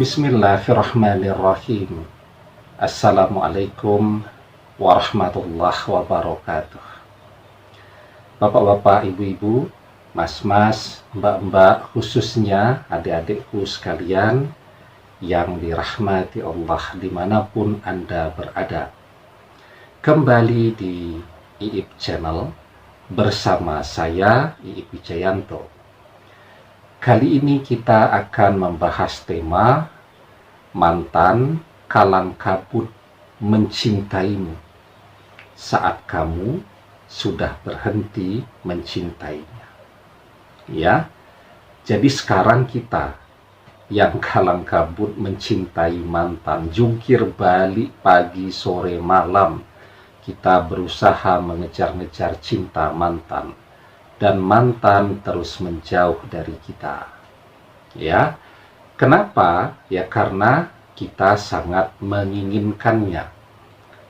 Bismillahirrahmanirrahim. Assalamualaikum warahmatullahi wabarakatuh. Bapak-bapak, ibu-ibu, mas-mas, mbak-mbak, khususnya adik-adikku sekalian yang dirahmati Allah dimanapun Anda berada. Kembali di IIP Channel bersama saya, IIP Wijayanto. Kali ini kita akan membahas tema mantan kalang kabut mencintaimu saat kamu sudah berhenti mencintainya. Ya, jadi sekarang kita yang kalang kabut mencintai mantan, jungkir balik pagi, sore, malam, kita berusaha mengejar-ngejar cinta mantan. Dan mantan terus menjauh dari kita. Ya, kenapa? Ya karena kita sangat menginginkannya,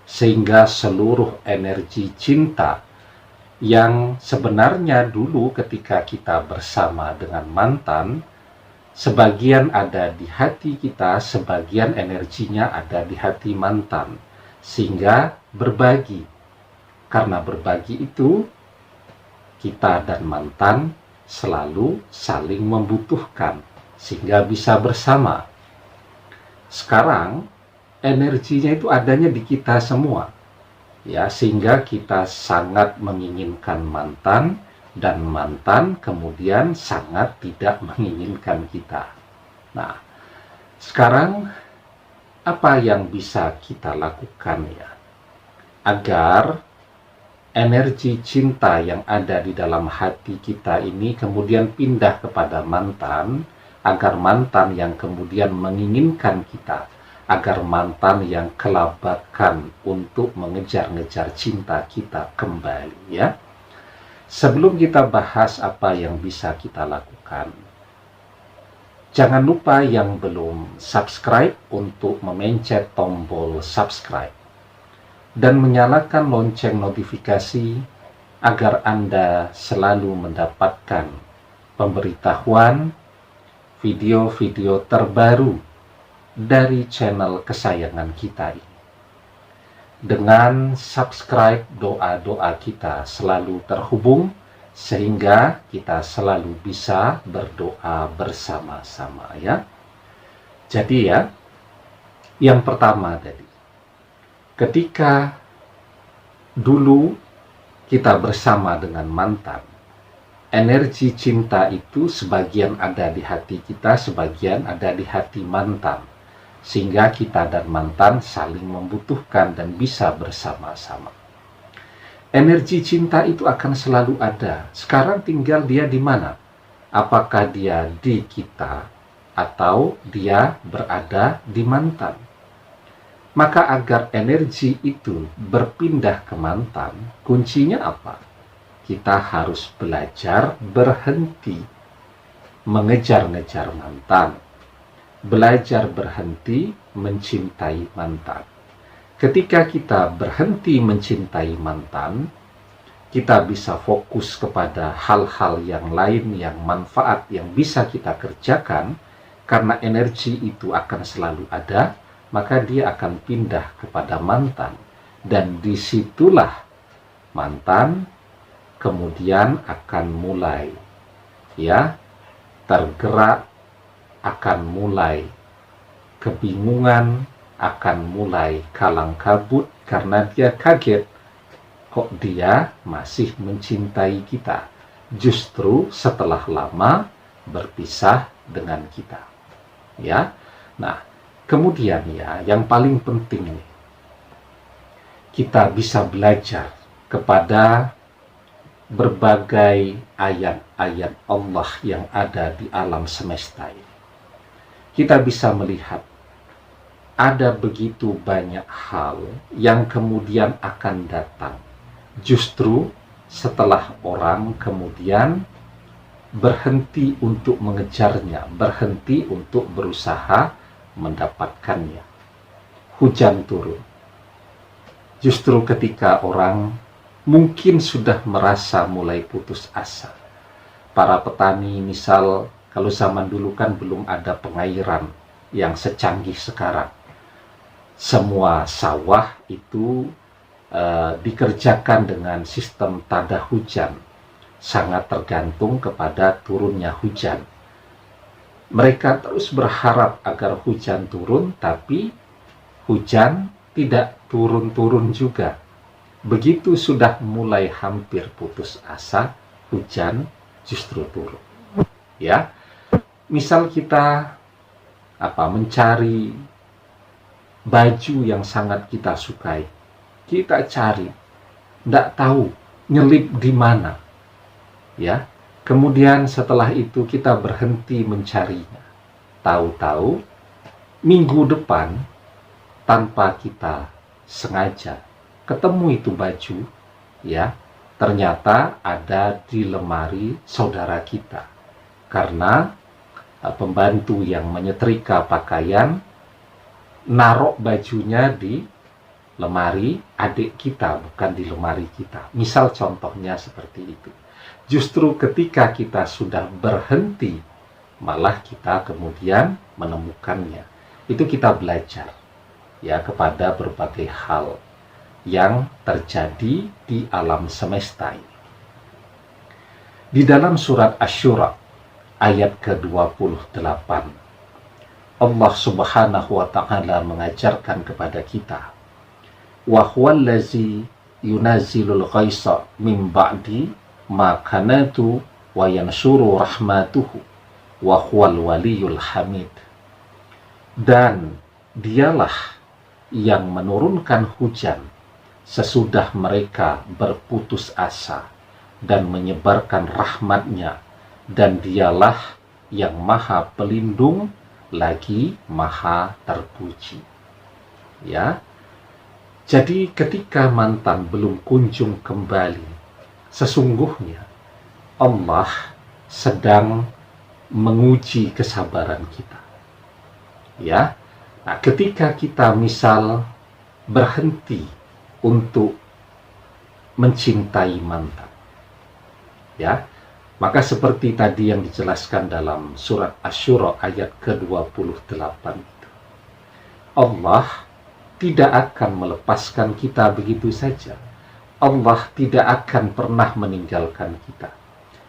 sehingga seluruh energi cinta yang sebenarnya dulu ketika kita bersama dengan mantan, sebagian ada di hati kita, sebagian energinya ada di hati mantan, sehingga berbagi. Karena berbagi itu, kita dan mantan selalu saling membutuhkan sehingga bisa bersama. Sekarang energinya itu adanya di kita semua, ya, sehingga kita sangat menginginkan mantan dan mantan kemudian sangat tidak menginginkan kita. Nah, sekarang apa yang bisa kita lakukan ya agar energi cinta yang ada di dalam hati kita ini kemudian pindah kepada mantan, agar mantan yang kemudian menginginkan kita, agar mantan yang kelabakan untuk mengejar-ngejar cinta kita kembali, ya. Sebelum kita bahas apa yang bisa kita lakukan, jangan lupa yang belum subscribe untuk memencet tombol subscribe dan menyalakan lonceng notifikasi agar Anda selalu mendapatkan pemberitahuan video-video terbaru dari channel kesayangan kita ini. Dengan subscribe, doa-doa kita selalu terhubung sehingga kita selalu bisa berdoa bersama-sama, ya. Jadi ya, yang pertama tadi, ketika dulu kita bersama dengan mantan, energi cinta itu sebagian ada di hati kita, sebagian ada di hati mantan, sehingga kita dan mantan saling membutuhkan dan bisa bersama-sama. Energi cinta itu akan selalu ada. Sekarang tinggal dia di mana? Apakah dia di kita atau dia berada di mantan? Maka agar energi itu berpindah ke mantan, kuncinya apa? Kita harus belajar berhenti mengejar-ngejar mantan. Belajar berhenti mencintai mantan. Ketika kita berhenti mencintai mantan, kita bisa fokus kepada hal-hal yang lain yang manfaat yang bisa kita kerjakan, karena energi itu akan selalu ada, maka dia akan pindah kepada mantan. Dan disitulah mantan kemudian akan mulai ya tergerak, akan mulai kebingungan, akan mulai kalang kabut karena dia kaget kok dia masih mencintai kita justru setelah lama berpisah dengan kita, ya. Nah, kemudian ya, yang paling penting nih, kita bisa belajar kepada berbagai ayat-ayat Allah yang ada di alam semesta ini. Kita bisa melihat ada begitu banyak hal yang kemudian akan datang justru setelah orang kemudian berhenti untuk mengejarnya, berhenti untuk berusaha mendapatkannya. Hujan turun. Justru ketika orang mungkin sudah merasa mulai putus asa. Para petani misal, kalau zaman dulu kan belum ada pengairan, yang secanggih sekarang. Semua sawah itu dikerjakan dengan sistem tanda hujan, sangat tergantung kepada turunnya hujan. Mereka terus berharap agar hujan turun, tapi hujan tidak turun-turun juga. Begitu sudah mulai hampir putus asa, hujan justru turun. Ya, misal kita mencari baju yang sangat kita sukai, kita cari, tidak tahu nyelip di mana, ya. Kemudian setelah itu kita berhenti mencarinya. Tahu-tahu minggu depan tanpa kita sengaja ketemu itu baju, ya, ternyata ada di lemari saudara kita. Karena pembantu yang menyetrika pakaian narok bajunya di lemari adik kita, bukan di lemari kita. Misal contohnya seperti itu. Justru ketika kita sudah berhenti, malah kita kemudian menemukannya. Itu kita belajar ya kepada berbagai hal yang terjadi di alam semesta ini. Di dalam surat Asy-Syura ayat ke-28, Allah Subhanahu wa ta'ala mengajarkan kepada kita, wa huwallazi yunazzilul ghaitsa min ba'di ma kanatu wa yanshuru rahmatuhu wa huwal waliyul hamid. Dan dialah yang menurunkan hujan sesudah mereka berputus asa dan menyebarkan rahmatnya, dan dialah yang maha pelindung lagi maha terpuji. Ya, jadi ketika mantan belum kunjung kembali, sesungguhnya Allah sedang menguji kesabaran kita. Ya, nah, ketika kita misal berhenti untuk mencintai mantan, ya, maka seperti tadi yang dijelaskan dalam surat Asy-Syura ayat ke-28 itu, Allah tidak akan melepaskan kita begitu saja. Allah tidak akan pernah meninggalkan kita.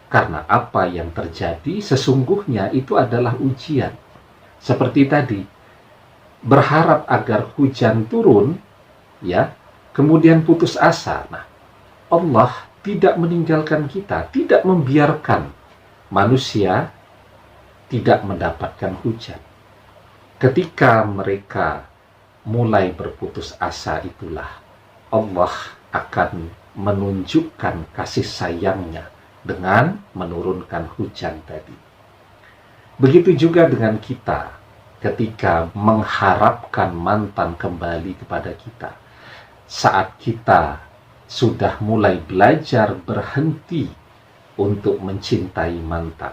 Karena apa yang terjadi sesungguhnya itu adalah ujian. Seperti tadi, berharap agar hujan turun, ya, kemudian putus asa. Nah, Allah tidak meninggalkan kita, tidak membiarkan manusia tidak mendapatkan hujan. Ketika mereka mulai berputus asa, itulah Allah akan menunjukkan kasih sayangnya dengan menurunkan hujan tadi. Begitu juga dengan kita ketika mengharapkan mantan kembali kepada kita. Saat kita sudah mulai belajar berhenti untuk mencintai mantan,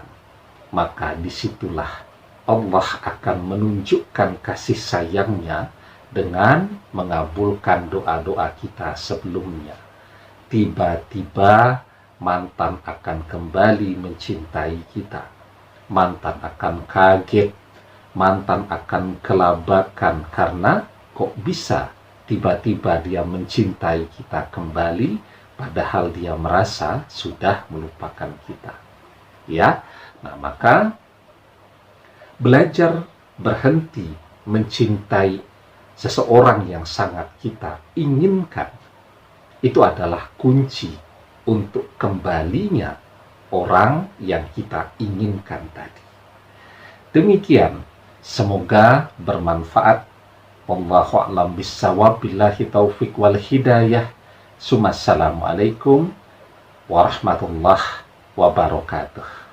maka disitulah Allah akan menunjukkan kasih sayangnya dengan mengabulkan doa-doa kita sebelumnya. Tiba-tiba mantan akan kembali mencintai kita. Mantan akan kaget, mantan akan kelabakan karena kok bisa tiba-tiba dia mencintai kita kembali, padahal dia merasa sudah melupakan kita. Ya, nah maka belajar berhenti mencintai seseorang yang sangat kita inginkan, itu adalah kunci untuk kembalinya orang yang kita inginkan tadi. Demikian, semoga bermanfaat. Wallahu a'lam bissawab, billahi taufiq wal hidayah. Assalamualaikum warahmatullahi wabarakatuh.